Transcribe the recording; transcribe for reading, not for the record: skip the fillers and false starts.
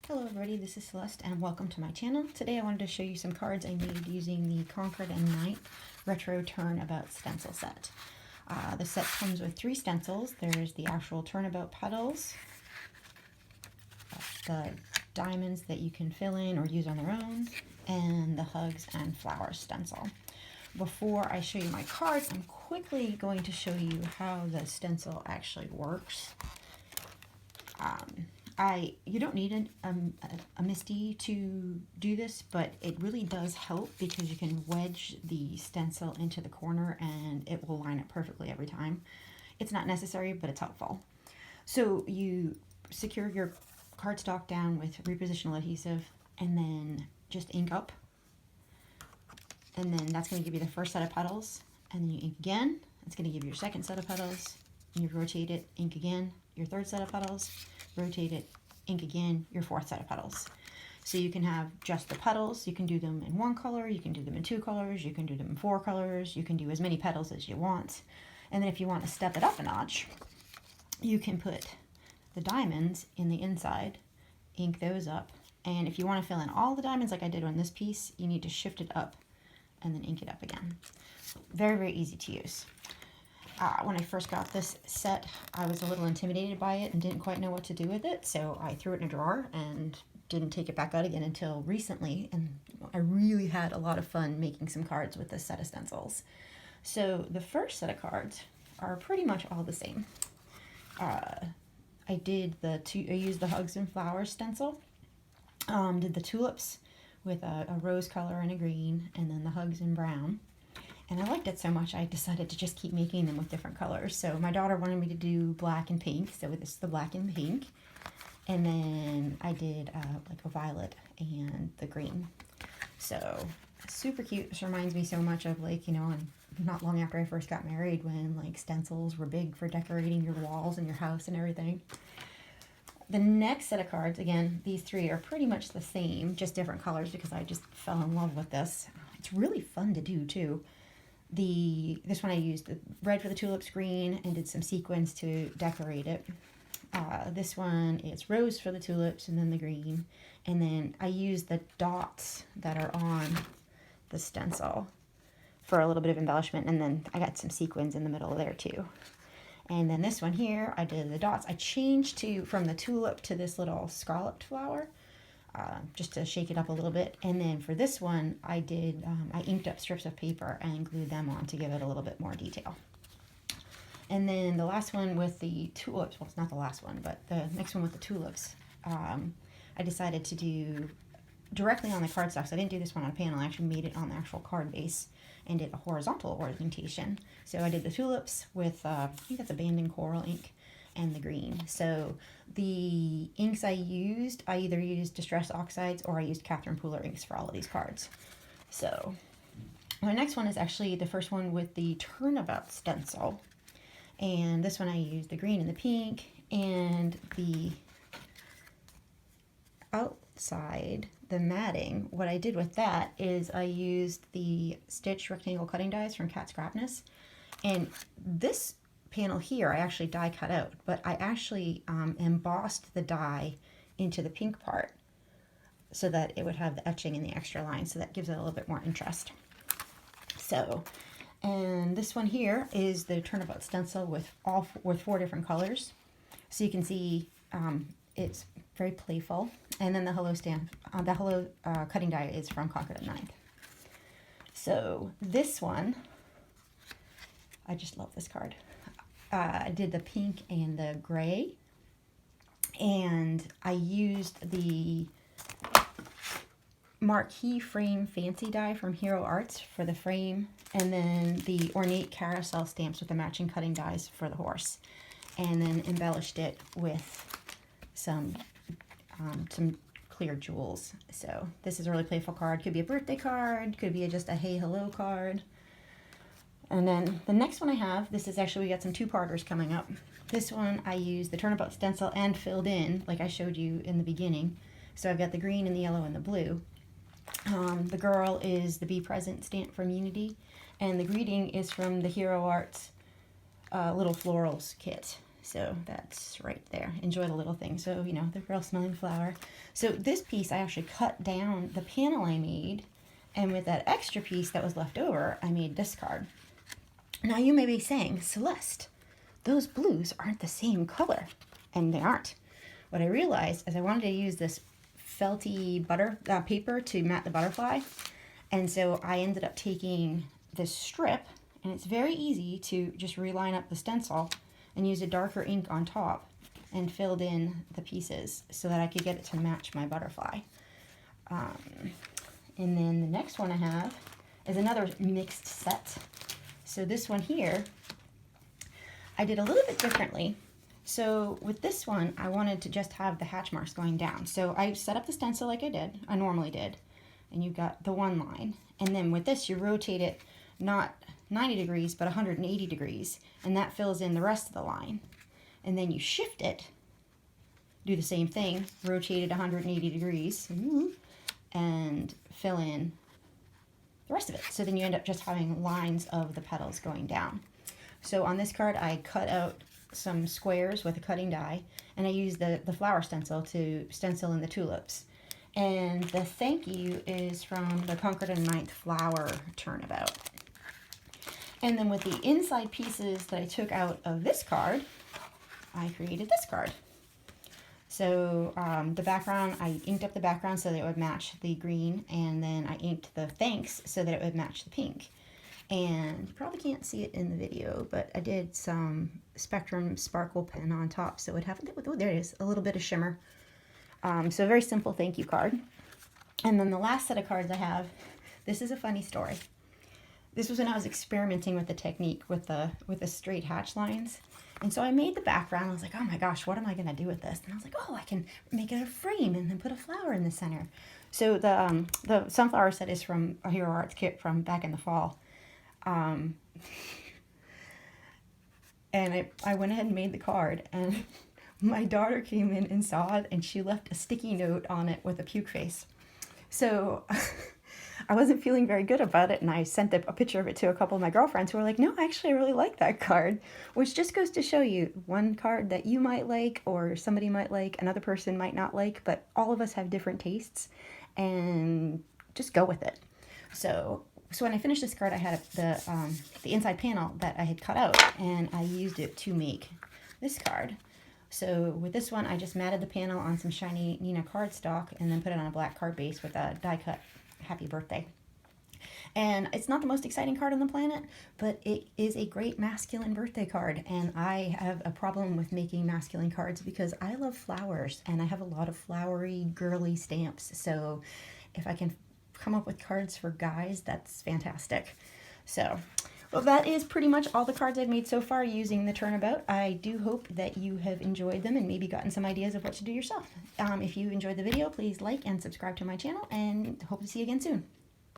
Hello everybody, this is Celeste and welcome to my channel. Today I wanted to show you some cards I made using the Concord and 9th Retro Turnabout Stencil set. The set comes with 3 stencils. There's the actual Turnabout Petals, the diamonds that you can fill in or use on their own, and the Hugs and Flowers stencil. Before I show you my cards, I'm quickly going to show you how the stencil actually works. You don't need a MISTI to do this, but it really does help because you can wedge the stencil into the corner and it will line up perfectly every time. It's not necessary, but it's helpful. So you secure your cardstock down with repositional adhesive and then just ink up. And then that's going to give you the first set of petals. And then you ink again. It's going to give you your second set of petals. And you rotate it, ink again, your third set of petals, rotate it, ink again, your fourth set of petals. So you can have just the petals, you can do them in 1 color, you can do them in 2 colors, you can do them in 4 colors, you can do as many petals as you want. And then if you want to step it up a notch, you can put the diamonds in the inside, ink those up, and if you want to fill in all the diamonds like I did on this piece, you need to shift it up and then ink it up again. Very, very easy to use. When I first got this set, I was a little intimidated by it and didn't quite know what to do with it, so I threw it in a drawer and didn't take it back out again until recently, and I really had a lot of fun making some cards with this set of stencils. So the first set of cards are pretty much all the same. I used the Hugs and Flowers stencil, did the tulips with a rose color and a green, and then the hugs in brown. And I liked it so much, I decided to just keep making them with different colors. So my daughter wanted me to do black and pink, so this is the black and pink. And then I did like a violet and the green. So super cute. This reminds me so much of, like, you know, not long after I first got married, when like stencils were big for decorating your walls and your house and everything. The next set of cards, again, these 3 are pretty much the same, just different colors because I just fell in love with this. It's really fun to do too. This one I used the red for the tulips, green, and did some sequins to decorate it. This one is rose for the tulips and then the green. And then I used the dots that are on the stencil for a little bit of embellishment, and then I got some sequins in the middle there too. And then this one here, I did the dots. I changed from the tulip to this little scalloped flower, just to shake it up a little bit. And then for this one, I inked up strips of paper and glued them on to give it a little bit more detail. And then the last one with the tulips, well, it's not the last one, but the next one with the tulips, I decided to do directly on the cardstock. So I didn't do this one on a panel, I actually made it on the actual card base and did a horizontal orientation. So I did the tulips with, I think that's a Banding Coral ink, and the green. So the inks I either used Distress Oxides or I used Catherine Pooler inks for all of these cards. So my next one is actually the first one with the Turnabout stencil. And this one I used the green and the pink, and the outside, the matting, what I did with that is I used the Stitch rectangle cutting dies from Cat Scrapness. And this panel here I actually die cut out, but I actually embossed the die into the pink part so that it would have the etching and the extra lines, so that gives it a little bit more interest. So, and this one here is the Turnabout stencil with 4 different colors. So you can see it's very playful. And then the hello cutting die is from Concord and 9th. So this one, I just love this card. I did the pink and the gray, and I used the Marquee Frame Fancy die from Hero Arts for the frame, and then the Ornate Carousel stamps with the matching cutting dies for the horse, and then embellished it with some clear jewels. So this is a really playful card. Could be a birthday card, could be just a hey hello card. And then the next one I have, this is actually, we got some 2-parters coming up. This one I used the Turnabout stencil and filled in, like I showed you in the beginning. So I've got the green and the yellow and the blue. The girl is the Be Present stamp from Unity, and the greeting is from the Hero Arts Little Florals kit. So that's right there. Enjoy the little thing. So, you know, the girl smelling flower. So this piece, I actually cut down the panel I made, and with that extra piece that was left over, I made this card. Now you may be saying, Celeste, those blues aren't the same color. And they aren't. What I realized is I wanted to use this felty paper to mat the butterfly. And so I ended up taking this strip, and it's very easy to just reline up the stencil and use a darker ink on top and filled in the pieces so that I could get it to match my butterfly. And then the next one I have is another mixed set. So this one here, I did a little bit differently. So with this one, I wanted to just have the hatch marks going down. So I set up the stencil like I normally did, and you've got the one line. And then with this, you rotate it not 90 degrees, but 180 degrees, and that fills in the rest of the line. And then you shift it, do the same thing, rotate it 180 degrees, and fill in the rest of it. So then you end up just having lines of the petals going down. So on this card, I cut out some squares with a cutting die, and I used the flower stencil to stencil in the tulips. And the thank you is from the Concord and 9th flower turnabout. And then with the inside pieces that I took out of this card, I created this card. So the background, I inked up the background so that it would match the green, and then I inked the thanks so that it would match the pink. And you probably can't see it in the video, but I did some Spectrum sparkle pen on top, so it would have, oh, there it is, a little bit of shimmer. So a very simple thank you card. And then the last set of cards I have, this is a funny story. This was when I was experimenting with the technique with the straight hatch lines. And so I made the background. I was like, oh my gosh, what am I going to do with this? And I was like, oh, I can make it a frame and then put a flower in the center. So the sunflower set is from a Hero Arts kit from back in the fall. And I went ahead and made the card, and my daughter came in and saw it, and she left a sticky note on it with a puke face. So I wasn't feeling very good about it, and I sent a picture of it to a couple of my girlfriends who were like, no, actually, I really like that card, which just goes to show you one card that you might like or somebody might like, another person might not like, but all of us have different tastes, and just go with it. So when I finished this card, I had the inside panel that I had cut out, and I used it to make this card. So with this one, I just matted the panel on some shiny Nina cardstock and then put it on a black card base with a die cut happy birthday. And it's not the most exciting card on the planet, but it is a great masculine birthday card. And I have a problem with making masculine cards because I love flowers, and I have a lot of flowery, girly stamps. So if I can come up with cards for guys, that's fantastic. So, well, that is pretty much all the cards I've made so far using the Turnabout. I do hope that you have enjoyed them and maybe gotten some ideas of what to do yourself. If you enjoyed the video, please like and subscribe to my channel, and hope to see you again soon.